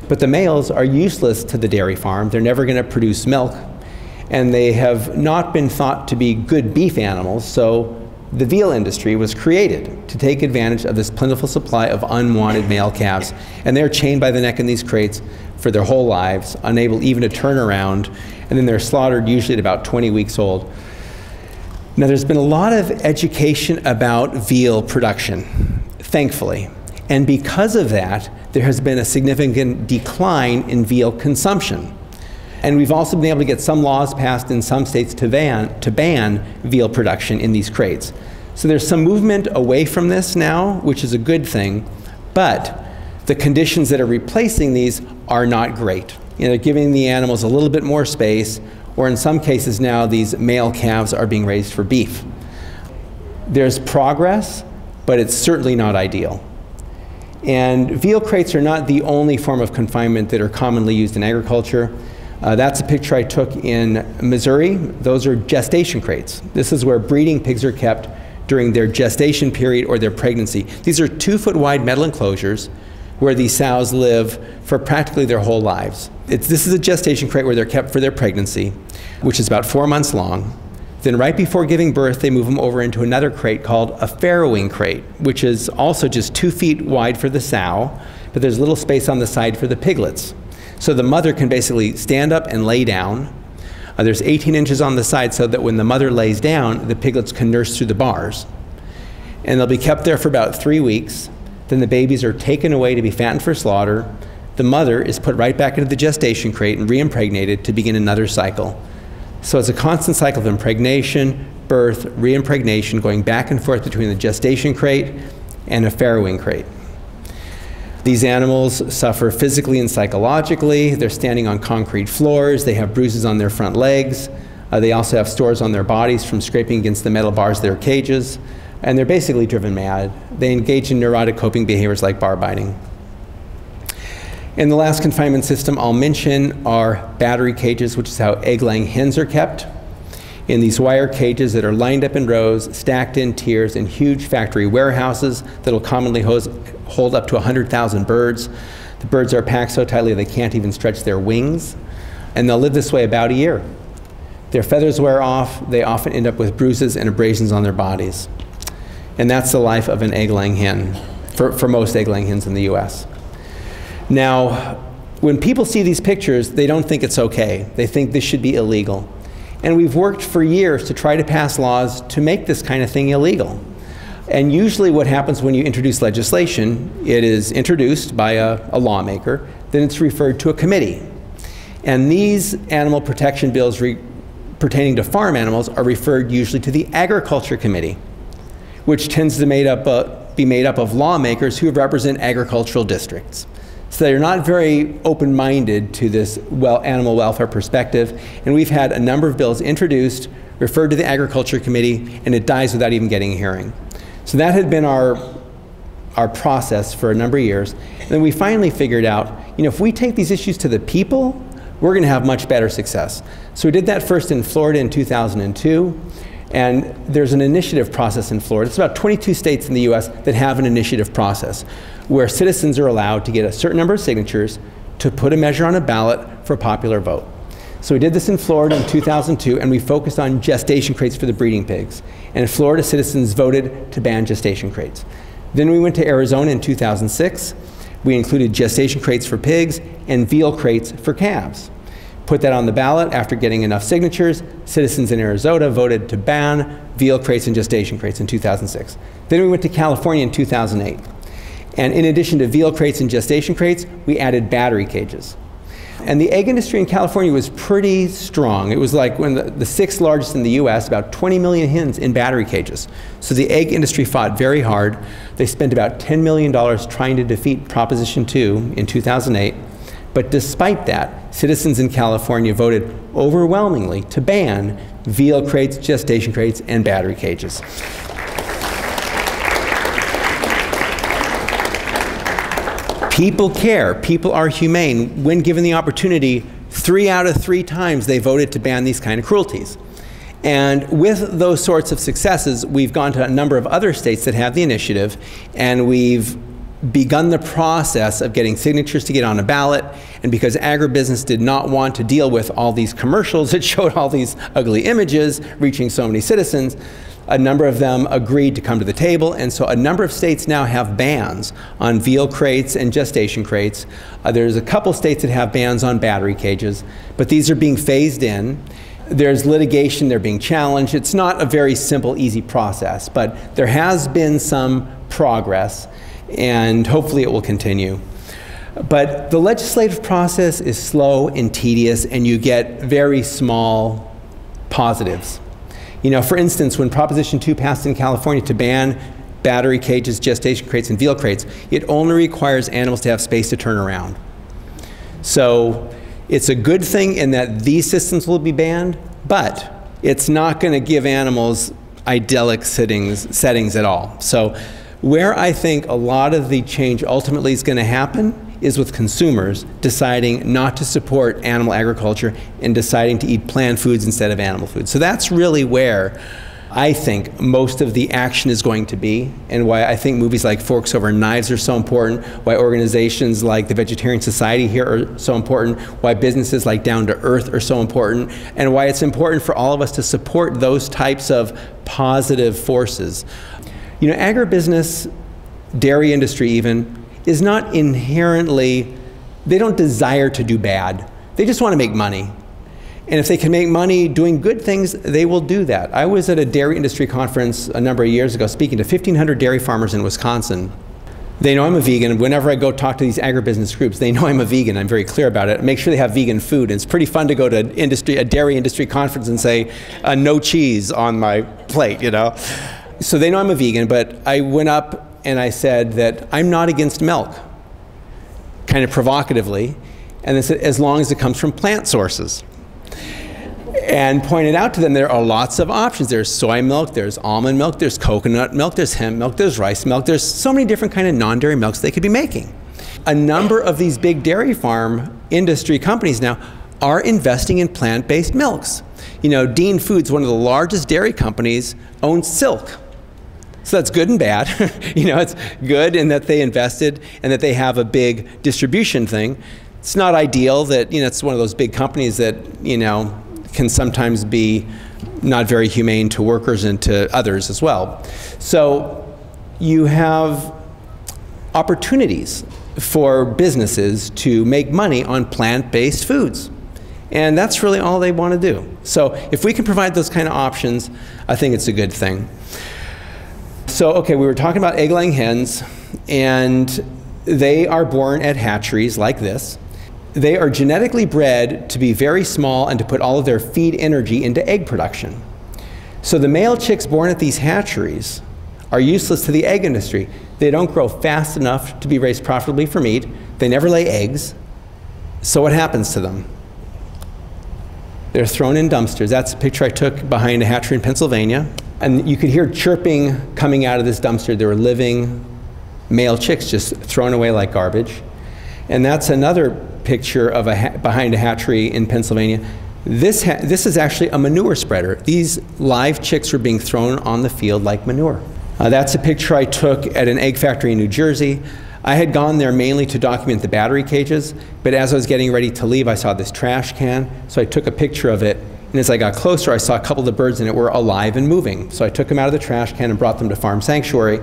But the males are useless to the dairy farm. They're never going to produce milk. And they have not been thought to be good beef animals, so the veal industry was created to take advantage of this plentiful supply of unwanted male calves. And they're chained by the neck in these crates for their whole lives, unable even to turn around, and then they're slaughtered usually at about 20 weeks old. Now there's been a lot of education about veal production, thankfully. And because of that, there has been a significant decline in veal consumption. And we've also been able to get some laws passed in some states to ban veal production in these crates. So there's some movement away from this now, which is a good thing, but the conditions that are replacing these are not great. You know, they're giving the animals a little bit more space, or in some cases now these male calves are being raised for beef. There's progress, but it's certainly not ideal. And veal crates are not the only form of confinement that are commonly used in agriculture. That's a picture I took in Missouri. Those are gestation crates. This is where breeding pigs are kept during their gestation period or their pregnancy. These are 2-foot wide metal enclosures where these sows live for practically their whole lives. This is a gestation crate where they're kept for their pregnancy, which is about 4 months long. Then right before giving birth, they move them over into another crate called a farrowing crate, which is also just 2 feet wide for the sow, but there's a little space on the side for the piglets. So the mother can basically stand up and lay down. There's 18 inches on the side so that when the mother lays down, the piglets can nurse through the bars. And they'll be kept there for about 3 weeks. Then the babies are taken away to be fattened for slaughter. The mother is put right back into the gestation crate and reimpregnated to begin another cycle. So it's a constant cycle of impregnation, birth, reimpregnation, going back and forth between the gestation crate and a farrowing crate. These animals suffer physically and psychologically. They're standing on concrete floors. They have bruises on their front legs. They also have stores on their bodies from scraping against the metal bars of their cages. and they're basically driven mad. They engage in neurotic coping behaviors like bar biting. And the last confinement system I'll mention are battery cages, which is how egg-laying hens are kept in these wire cages that are lined up in rows, stacked in tiers in huge factory warehouses that'll commonly hold up to 100,000 birds. The birds are packed so tightly they can't even stretch their wings, and they'll live this way about a year. Their feathers wear off, they often end up with bruises and abrasions on their bodies. And that's the life of an egg-laying hen, for most egg-laying hens in the US. Now, when people see these pictures, they don't think it's okay. They think this should be illegal. And we've worked for years to try to pass laws to make this kind of thing illegal. And usually what happens when you introduce legislation, it is introduced by a lawmaker, then it's referred to a committee. And these animal protection bills pertaining to farm animals are referred usually to the Agriculture Committee, which tends to be made up of lawmakers who represent agricultural districts. So they're not very open-minded to this animal welfare perspective, and we've had a number of bills introduced, referred to the Agriculture Committee, and it dies without even getting a hearing. So that had been our process for a number of years. And then we finally figured out, if we take these issues to the people, we're going to have much better success. So we did that first in Florida in 2002. And there's an initiative process in Florida. It's about 22 states in the US that have an initiative process where citizens are allowed to get a certain number of signatures to put a measure on a ballot for a popular vote. So we did this in Florida in 2002, and we focused on gestation crates for the breeding pigs. And Florida citizens voted to ban gestation crates. Then we went to Arizona in 2006. We included gestation crates for pigs and veal crates for calves. Put that on the ballot after getting enough signatures. Citizens in Arizona voted to ban veal crates and gestation crates in 2006. Then we went to California in 2008. And in addition to veal crates and gestation crates, we added battery cages. And the egg industry in California was pretty strong. It was like the sixth largest in the US, about 20 million hens in battery cages. So the egg industry fought very hard. They spent about $10 million trying to defeat Proposition 2 in 2008. But despite that, citizens in California voted overwhelmingly to ban veal crates, gestation crates, and battery cages. People care. People are humane. When given the opportunity, 3 out of 3 times they voted to ban these kind of cruelties. And with those sorts of successes, we've gone to a number of other states that have the initiative, and we've begun the process of getting signatures to get on a ballot. And because agribusiness did not want to deal with all these commercials that showed all these ugly images reaching so many citizens, a number of them agreed to come to the table. And so a number of states now have bans on veal crates and gestation crates. There's a couple states that have bans on battery cages, but these are being phased in. There's litigation, they're being challenged. It's not a very simple, easy process, but there has been some progress, and hopefully it will continue. But the legislative process is slow and tedious, and you get very small positives. For instance, when Proposition 2 passed in California to ban battery cages, gestation crates, and veal crates, it only requires animals to have space to turn around. So it's a good thing in that these systems will be banned, but it's not going to give animals idyllic settings at all. So where I think a lot of the change ultimately is going to happen is with consumers deciding not to support animal agriculture and deciding to eat plant foods instead of animal foods. So that's really where I think most of the action is going to be, and why I think movies like Forks Over Knives are so important, why organizations like the Vegetarian Society here are so important, why businesses like Down to Earth are so important, and why it's important for all of us to support those types of positive forces. Agribusiness, dairy industry even, is not inherently, they don't desire to do bad. They just want to make money. And if they can make money doing good things, they will do that. I was at a dairy industry conference a number of years ago speaking to 1,500 dairy farmers in Wisconsin. They know I'm a vegan. Whenever I go talk to these agribusiness groups, they know I'm a vegan. I'm very clear about it. Make sure they have vegan food. And it's pretty fun to go to a dairy industry conference and say, no cheese on my plate, So they know I'm a vegan, but I went up and I said that I'm not against milk, kind of provocatively, and they said, as long as it comes from plant sources. and pointed out to them there are lots of options. There's soy milk, there's almond milk, there's coconut milk, there's hemp milk, there's rice milk. There's so many different kind of non-dairy milks they could be making. A number of these big dairy farm industry companies now are investing in plant-based milks. You know, Dean Foods, one of the largest dairy companies, owns Silk. So that's good and bad. You know, it's good in that they invested and that they have a big distribution thing. It's not ideal that, you know, it's one of those big companies that, you know, can sometimes be not very humane to workers and to others as well. So you have opportunities for businesses to make money on plant-based foods. And that's really all they want to do. So if we can provide those kind of options, I think it's a good thing. So, okay, we were talking about egg-laying hens, and they are born at hatcheries like this. They are genetically bred to be very small and to put all of their feed energy into egg production. So the male chicks born at these hatcheries are useless to the egg industry. They don't grow fast enough to be raised profitably for meat. They never lay eggs. So what happens to them? They're thrown in dumpsters. That's a picture I took behind a hatchery in Pennsylvania. And you could hear chirping coming out of this dumpster. There were living male chicks just thrown away like garbage. And that's another picture of behind a hatchery in Pennsylvania. This is actually a manure spreader. These live chicks were being thrown on the field like manure. That's a picture I took at an egg factory in New Jersey. I had gone there mainly to document the battery cages, but as I was getting ready to leave, I saw this trash can, so I took a picture of it. And as I got closer, I saw a couple of the birds in it were alive and moving. So I took them out of the trash can and brought them to Farm Sanctuary.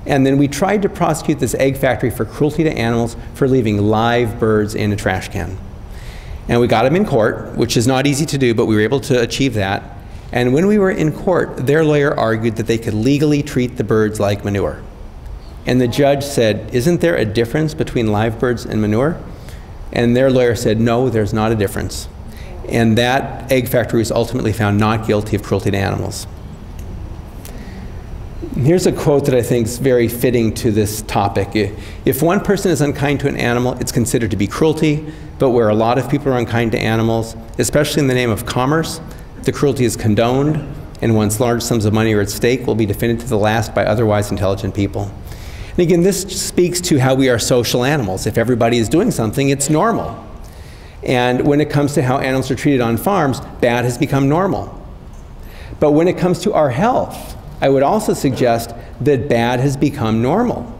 And then we tried to prosecute this egg factory for cruelty to animals for leaving live birds in a trash can. And we got them in court, which is not easy to do, but we were able to achieve that. And when we were in court, their lawyer argued that they could legally treat the birds like manure. And the judge said, isn't there a difference between live birds and manure? And their lawyer said, no, there's not a difference. And that egg factory was ultimately found not guilty of cruelty to animals. Here's a quote that I think is very fitting to this topic. If one person is unkind to an animal, it's considered to be cruelty, but where a lot of people are unkind to animals, especially in the name of commerce, the cruelty is condoned, and once large sums of money are at stake, will be defended to the last by otherwise intelligent people. And again, this speaks to how we are social animals. If everybody is doing something, it's normal. And when it comes to how animals are treated on farms, bad has become normal. But when it comes to our health, I would also suggest that bad has become normal.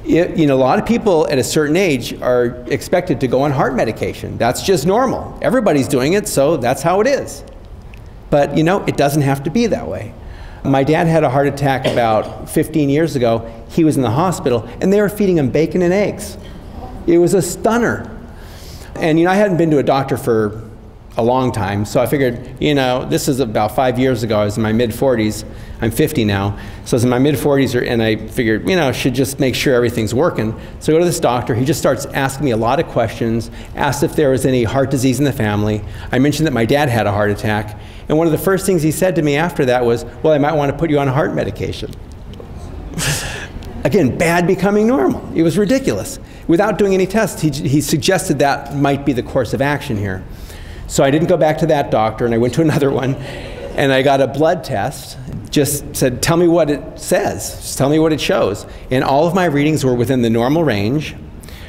You know, a lot of people at a certain age are expected to go on heart medication. That's just normal. Everybody's doing it, so that's how it is. But you know, it doesn't have to be that way. My dad had a heart attack about 15 years ago. He was in the hospital, and they were feeding him bacon and eggs. It was a stunner. And you know, I hadn't been to a doctor for a long time, so I figured, you know, this is about 5 years ago. I was in my mid-40s. I'm 50 now, so I was in my mid-40s, and I figured, you know, I should just make sure everything's working. So I go to this doctor. He just starts asking me a lot of questions, asked if there was any heart disease in the family. I mentioned that my dad had a heart attack, and one of the first things he said to me after that was, well, I might want to put you on heart medication. Again, bad becoming normal. It was ridiculous. Without doing any tests, he suggested that might be the course of action here. So I didn't go back to that doctor, and I went to another one, and I got a blood test. Just said, tell me what it says. Just tell me what it shows. And all of my readings were within the normal range.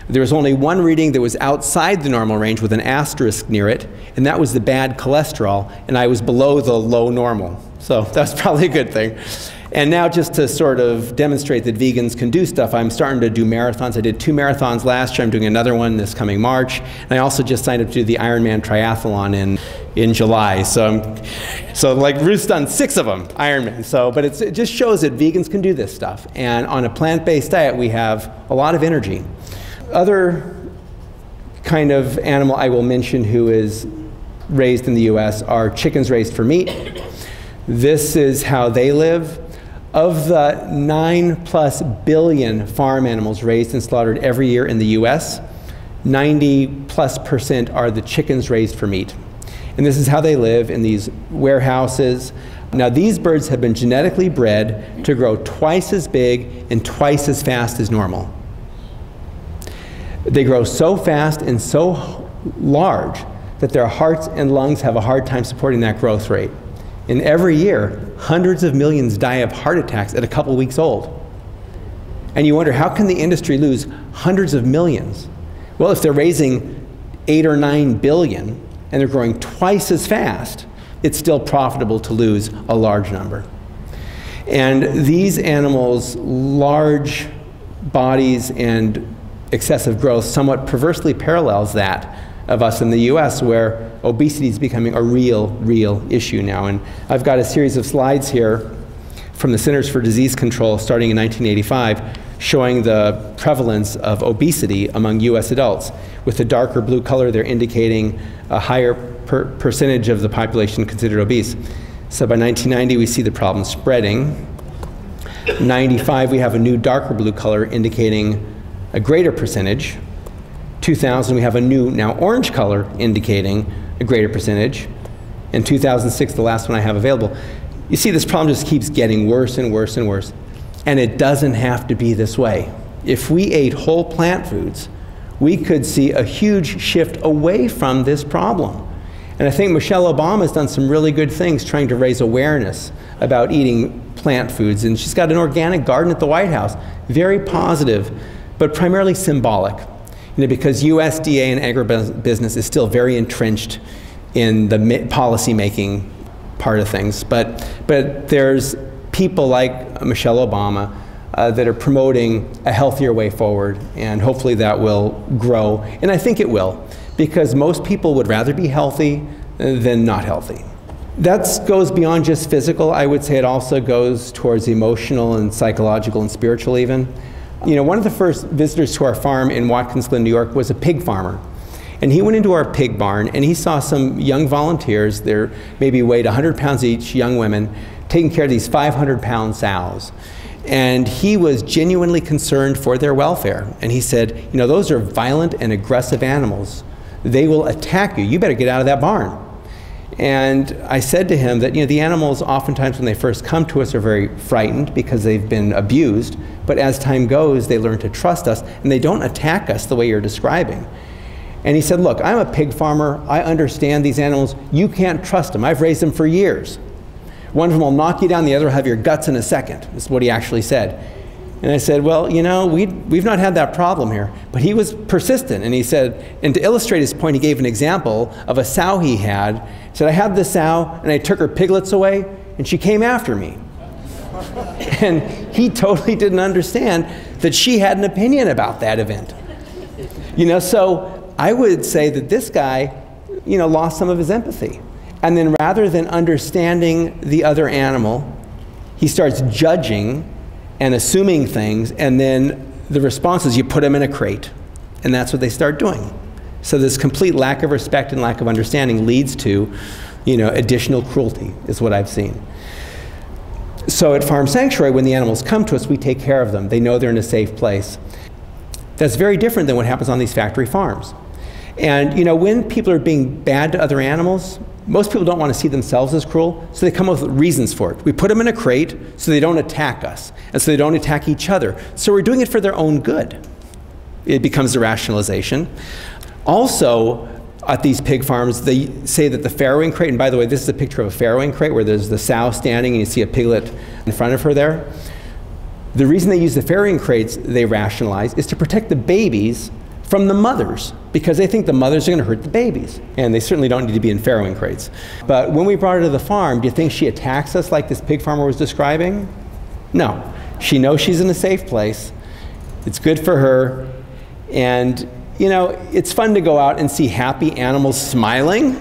There was only one reading that was outside the normal range with an asterisk near it, and that was the bad cholesterol, and I was below the low normal. So that's probably a good thing. And now, just to sort of demonstrate that vegans can do stuff, I'm starting to do marathons. I did 2 marathons last year. I'm doing another one this coming March. And I also just signed up to do the Ironman triathlon in July. So like Ruth's done 6 of them, Ironman. So, but it just shows that vegans can do this stuff. And on a plant-based diet, we have a lot of energy. Other kind of animal I will mention who is raised in the US are chickens raised for meat. This is how they live. Of the 9+ billion farm animals raised and slaughtered every year in the US, 90+% are the chickens raised for meat. And this is how they live in these warehouses. Now, these birds have been genetically bred to grow twice as big and twice as fast as normal. They grow so fast and so large that their hearts and lungs have a hard time supporting that growth rate. And every year, hundreds of millions die of heart attacks at a couple weeks old. And you wonder, how can the industry lose hundreds of millions? Well, if they're raising 8 or 9 billion and they're growing twice as fast, it's still profitable to lose a large number. And these animals' large bodies and excessive growth somewhat perversely parallels that of us in the US, where obesity is becoming a real issue now. And I've got a series of slides here from the Centers for Disease Control starting in 1985 showing the prevalence of obesity among US adults. With the darker blue color, they're indicating a higher percentage of the population considered obese. So by 1990, we see the problem spreading. 95, we have a new darker blue color indicating a greater percentage. 2000, we have a new, now orange color, indicating a greater percentage. In 2006, the last one I have available, you see this problem just keeps getting worse and worse and worse. And it doesn't have to be this way. If we ate whole plant foods, we could see a huge shift away from this problem. And I think Michelle Obama has done some really good things trying to raise awareness about eating plant foods. And she's got an organic garden at the White House. Very positive, but primarily symbolic. Because USDA and agribusiness is still very entrenched in the policy-making part of things. But there's people like Michelle Obama that are promoting a healthier way forward, and hopefully that will grow. And I think it will, because most people would rather be healthy than not healthy. That goes beyond just physical. I would say it also goes towards emotional and psychological and spiritual even. One of the first visitors to our farm in Watkins Glen, New York was a pig farmer. And he went into our pig barn and he saw some young volunteers, they're maybe weighed 100 pounds each, young women, taking care of these 500-pound sows. And he was genuinely concerned for their welfare. And he said, those are violent and aggressive animals. They will attack you. You better get out of that barn. And I said to him that the animals oftentimes when they first come to us are very frightened because they've been abused, but as time goes they learn to trust us and they don't attack us the way you're describing. And he said, look, I'm a pig farmer, I understand these animals, you can't trust them, I've raised them for years. One of them will knock you down, the other will have your guts in a second. This is what he actually said. And I said, well, we've not had that problem here. But he was persistent, and he said, and to illustrate his point, he gave an example of a sow he had. He said, I had this sow, and I took her piglets away, and she came after me. And he totally didn't understand that she had an opinion about that event. So I would say that this guy, lost some of his empathy. And then rather than understanding the other animal, he starts judging and assuming things, and then the response is you put them in a crate. And that's what they start doing. So this complete lack of respect and lack of understanding leads to, additional cruelty, is what I've seen. So at Farm Sanctuary, when the animals come to us, we take care of them. They know they're in a safe place. That's very different than what happens on these factory farms. And when people are being bad to other animals, most people don't want to see themselves as cruel, so they come up with reasons for it. We put them in a crate so they don't attack us, and so they don't attack each other. So we're doing it for their own good. It becomes a rationalization. Also, at these pig farms, they say that the farrowing crate, and by the way, this is a picture of a farrowing crate where there's the sow standing and you see a piglet in front of her there. The reason they use the farrowing crates, they rationalize, is to protect the babies from the mothers, because they think the mothers are going to hurt the babies. And they certainly don't need to be in farrowing crates. But when we brought her to the farm, do you think she attacks us like this pig farmer was describing? No. She knows she's in a safe place. It's good for her. And, it's fun to go out and see happy animals smiling.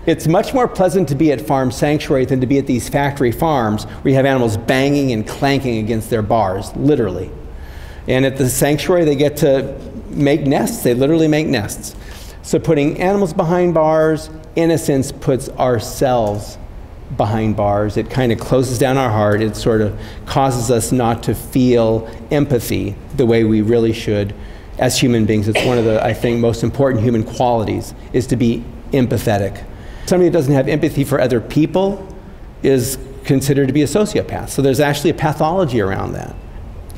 It's much more pleasant to be at Farm Sanctuary than to be at these factory farms where you have animals banging and clanking against their bars, literally. And at the sanctuary, they get to make nests. They literally make nests. So putting animals behind bars, in a sense, puts ourselves behind bars. It kind of closes down our heart. It sort of causes us not to feel empathy the way we really should as human beings. It's one of the, I think, most important human qualities, is to be empathetic. Somebody that doesn't have empathy for other people is considered to be a sociopath. So there's actually a pathology around that.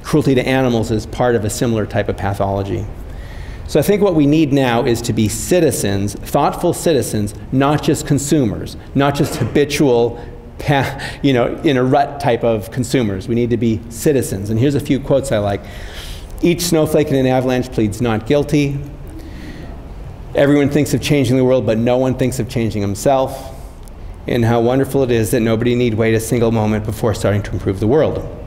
Cruelty to animals is part of a similar type of pathology. So I think what we need now is to be citizens, thoughtful citizens, not just consumers, not just habitual, you know, in a rut type of consumers. We need to be citizens. And here's a few quotes I like. Each snowflake in an avalanche pleads not guilty. Everyone thinks of changing the world, but no one thinks of changing himself. And how wonderful it is that nobody need wait a single moment before starting to improve the world.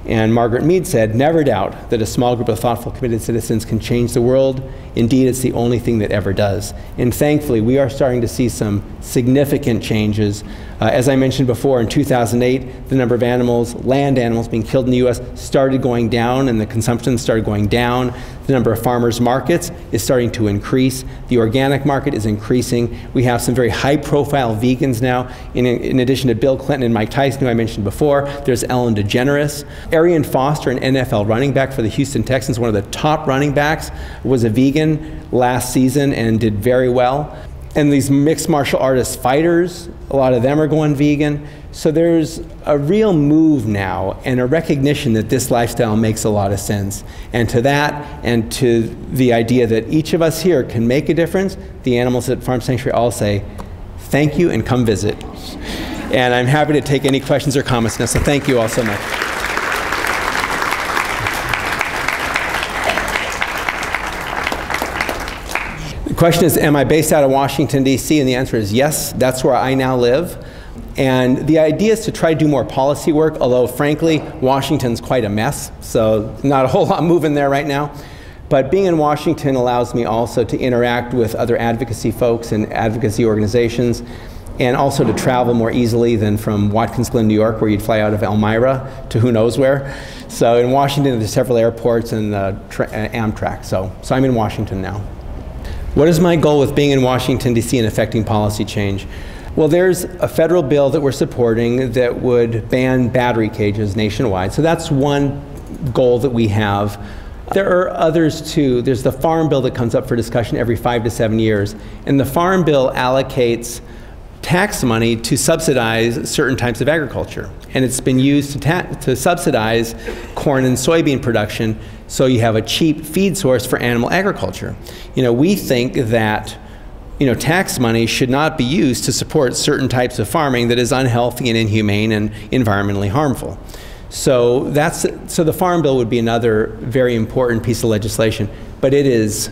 And Margaret Mead said, never doubt that a small group of thoughtful, committed citizens can change the world. Indeed, it's the only thing that ever does. And thankfully, we are starting to see some significant changes. As I mentioned before, in 2008, the number of animals, land animals being killed in the US started going down, and the consumption started going down. The number of farmers markets is starting to increase. The organic market is increasing. We have some very high-profile vegans now. In addition to Bill Clinton and Mike Tyson, who I mentioned before, there's Ellen DeGeneres. Arian Foster, an NFL running back for the Houston Texans, one of the top running backs, was a vegan last season and did very well. And these mixed martial artist fighters, a lot of them are going vegan. So there's a real move now and a recognition that this lifestyle makes a lot of sense. And to that, and to the idea that each of us here can make a difference, the animals at Farm Sanctuary all say, thank you and come visit. And I'm happy to take any questions or comments now, so thank you all so much. The question is, am I based out of Washington, D.C.? And the answer is yes, that's where I now live. And the idea is to try to do more policy work, although frankly, Washington's quite a mess, so not a whole lot moving there right now. But being in Washington allows me also to interact with other advocacy folks and advocacy organizations, and also to travel more easily than from Watkins Glen, New York, where you'd fly out of Elmira to who knows where. So in Washington, there's several airports and Amtrak, so I'm in Washington now. What is my goal with being in Washington, D.C. and affecting policy change? Well, there's a federal bill that we're supporting that would ban battery cages nationwide. So that's one goal that we have. There are others too. There's the farm bill that comes up for discussion every 5 to 7 years. And the farm bill allocates tax money to subsidize certain types of agriculture. And it's been used to subsidize corn and soybean production, so you have a cheap feed source for animal agriculture. You know, we think that tax money should not be used to support certain types of farming that is unhealthy and inhumane and environmentally harmful. So the farm bill would be another very important piece of legislation, but it is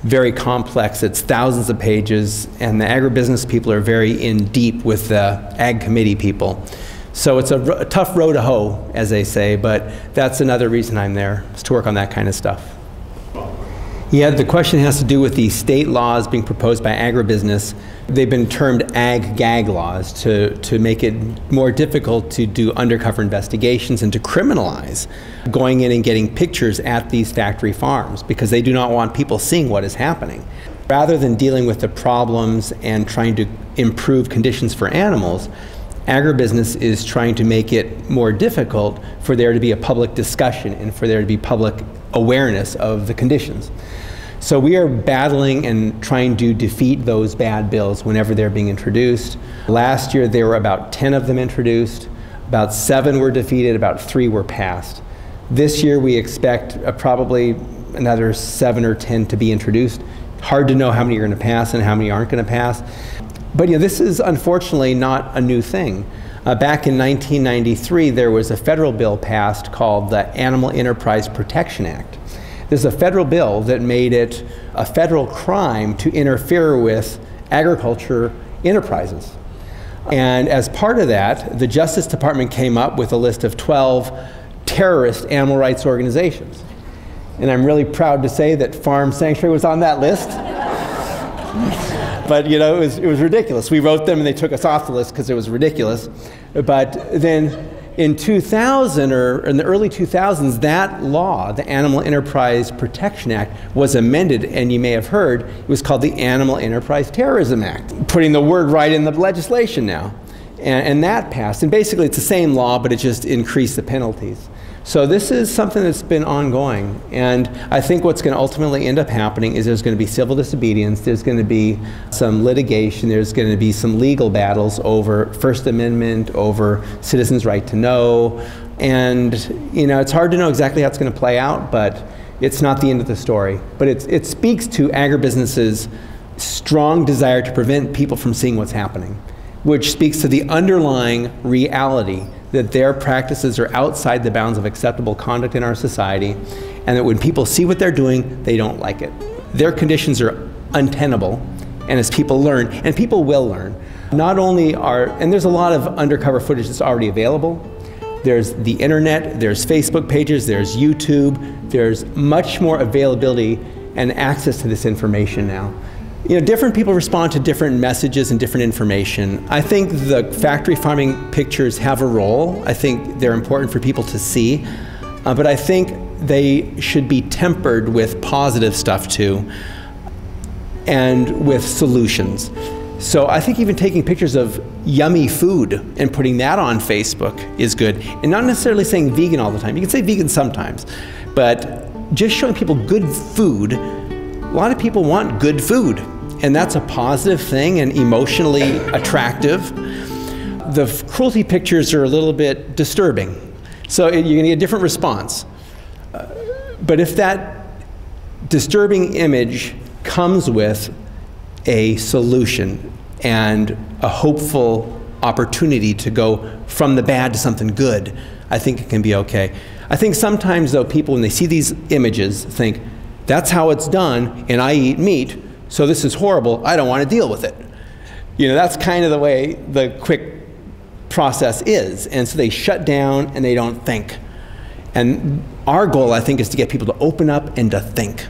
very complex. It's thousands of pages, and the agribusiness people are very in deep with the ag committee people. So it's a tough row to hoe, as they say, but that's another reason I'm there, is to work on that kind of stuff. Yeah, the question has to do with the state laws being proposed by agribusiness. They've been termed ag-gag laws to make it more difficult to do undercover investigations and to criminalize going in and getting pictures at these factory farms, because they do not want people seeing what is happening. Rather than dealing with the problems and trying to improve conditions for animals, agribusiness is trying to make it more difficult for there to be a public discussion and for there to be public awareness of the conditions. So we are battling and trying to defeat those bad bills whenever they're being introduced. Last year there were about 10 of them introduced, about 7 were defeated, about 3 were passed. This year we expect probably another 7 or 10 to be introduced. Hard to know how many are going to pass and how many aren't going to pass. But this is unfortunately not a new thing. Back in 1993, there was a federal bill passed called the Animal Enterprise Protection Act. This is a federal bill that made it a federal crime to interfere with agriculture enterprises. And as part of that, the Justice Department came up with a list of 12 terrorist animal rights organizations. And I'm really proud to say that Farm Sanctuary was on that list. But it was ridiculous. We wrote them and they took us off the list because it was ridiculous. But then in 2000, or in the early 2000s, that law, the Animal Enterprise Protection Act, was amended, and you may have heard, it was called the Animal Enterprise Terrorism Act, putting the word right in the legislation now. And that passed. And basically it's the same law, but it just increased the penalties. So this is something that's been ongoing, and I think what's going to ultimately end up happening is there's going to be civil disobedience, there's going to be some litigation, there's going to be some legal battles over First Amendment, over citizens' right to know, and it's hard to know exactly how it's going to play out, but it's not the end of the story. But it speaks to agribusinesses' strong desire to prevent people from seeing what's happening, which speaks to the underlying reality that their practices are outside the bounds of acceptable conduct in our society, and that when people see what they're doing, they don't like it. Their conditions are untenable, and as people learn, and people will learn, not only and there's a lot of undercover footage that's already available. There's the internet, there's Facebook pages, there's YouTube, there's much more availability and access to this information now. You know, different people respond to different messages and different information. I think the factory farming pictures have a role. I think they're important for people to see, but I think they should be tempered with positive stuff too, and with solutions. So I think even taking pictures of yummy food and putting that on Facebook is good. And not necessarily saying vegan all the time. You can say vegan sometimes, but just showing people good food. A lot of people want good food, and that's a positive thing and emotionally attractive. The cruelty pictures are a little bit disturbing, so you're going to get a different response. But if that disturbing image comes with a solution and a hopeful opportunity to go from the bad to something good, I think it can be okay. I think sometimes though, people when they see these images think, that's how it's done and I eat meat, so this is horrible, I don't want to deal with it. You know, that's kind of the way the quick process is, and so they shut down and they don't think. And our goal, I think, is to get people to open up and to think.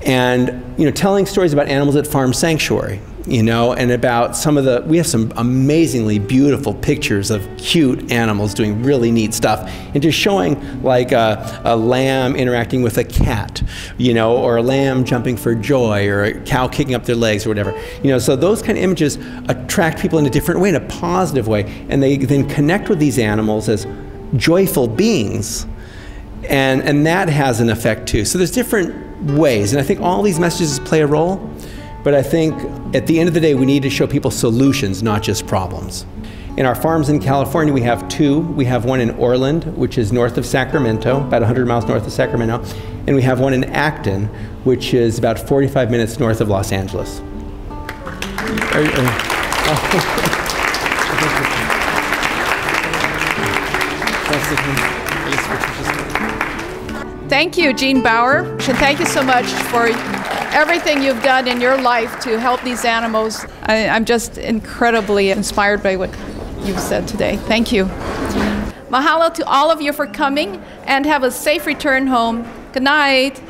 And, you know, telling stories about animals at Farm Sanctuary, you know, and about we have some amazingly beautiful pictures of cute animals doing really neat stuff, and just showing like a lamb interacting with a cat, you know, or a lamb jumping for joy, or a cow kicking up their legs or whatever. You know, so those kind of images attract people in a different way, in a positive way, and they then connect with these animals as joyful beings. And that has an effect too. So there's different ways, and I think all these messages play a role, but I think at the end of the day we need to show people solutions, not just problems. In our farms in California we have two. We have one in Orland, which is north of Sacramento, about 100 miles north of Sacramento, and we have one in Acton, which is about 45 minutes north of Los Angeles. Thank you, Gene Baur, and thank you so much for everything you've done in your life to help these animals. I'm just incredibly inspired by what you've said today. Thank you. Mahalo to all of you for coming, and have a safe return home. Good night.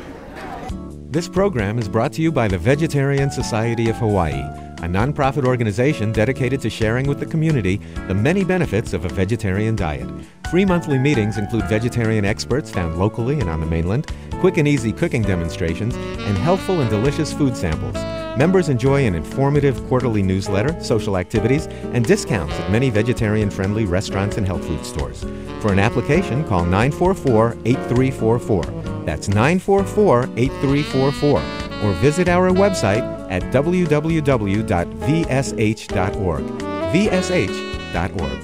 This program is brought to you by the Vegetarian Society of Hawaii, a nonprofit organization dedicated to sharing with the community the many benefits of a vegetarian diet. Free monthly meetings include vegetarian experts found locally and on the mainland, quick and easy cooking demonstrations, and healthful and delicious food samples. Members enjoy an informative quarterly newsletter, social activities, and discounts at many vegetarian-friendly restaurants and health food stores. For an application, call 944-8344. That's 944-8344. Or visit our website at www.vsh.org. vsh.org.